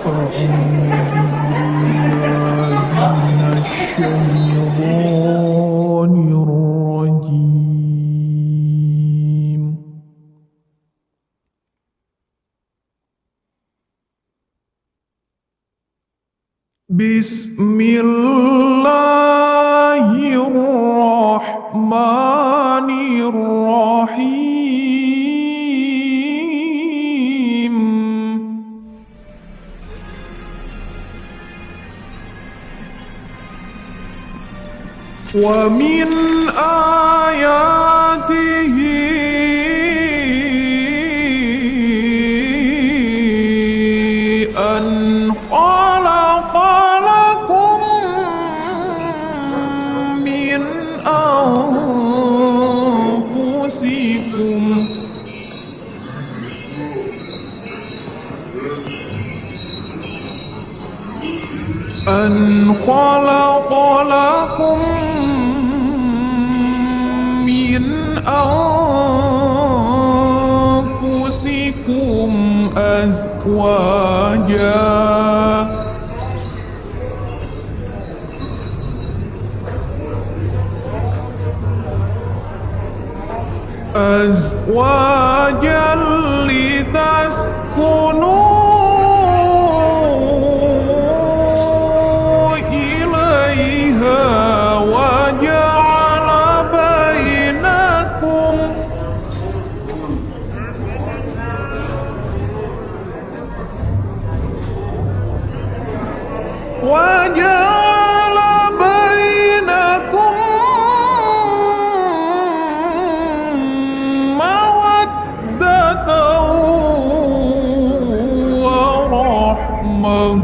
أعوذ بالله من الشيطان الرجيم. بسم الله الرحمن الرحيم. ومن آياته أن خلق لكم من أنفسكم أزواجا لتسكنوا إليها وجعل بينكم مودة ورحمة.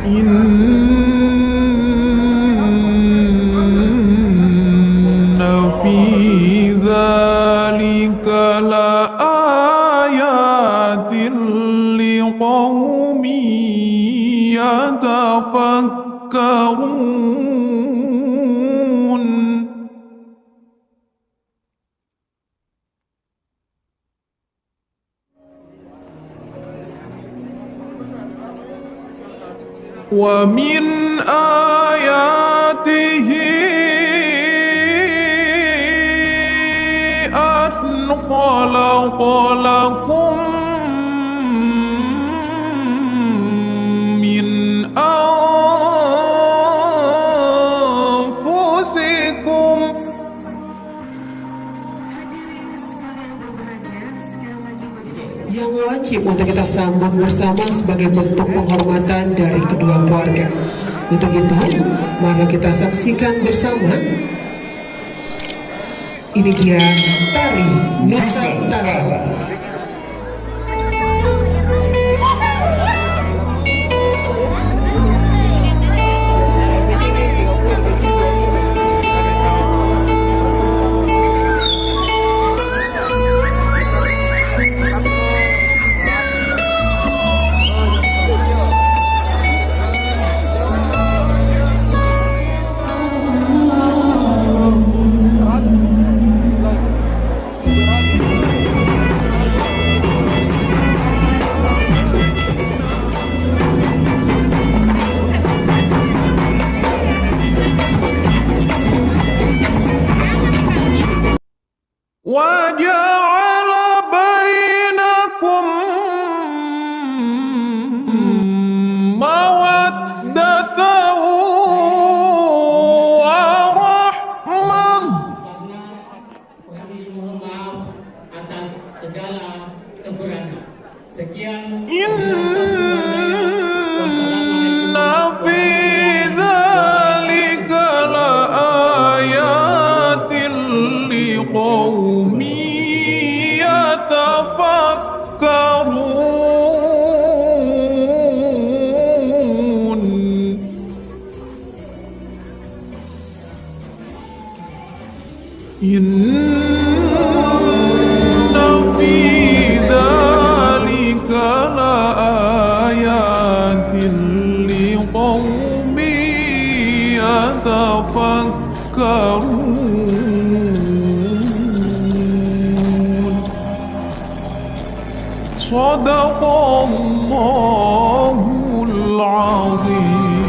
إن في ذلك لآيات لقوم يتفكرون. ومن آياته أن خلق لكم من أنفسكم yang wajib untuk kita sambut bersama sebagai bentuk penghormatan dari kedua keluarga. Untuk itu, mari kita saksikan bersama. Ini dia tari Nusantara. وجعل بينكم مودة ورحمة. Atas segala kekurangan. Sekian. Inna fi dzalika laayatin liqaumin yatafakkarun. Inna fi dzalika laayatin liqaumin yatafakkarun. صدق الله العظيم.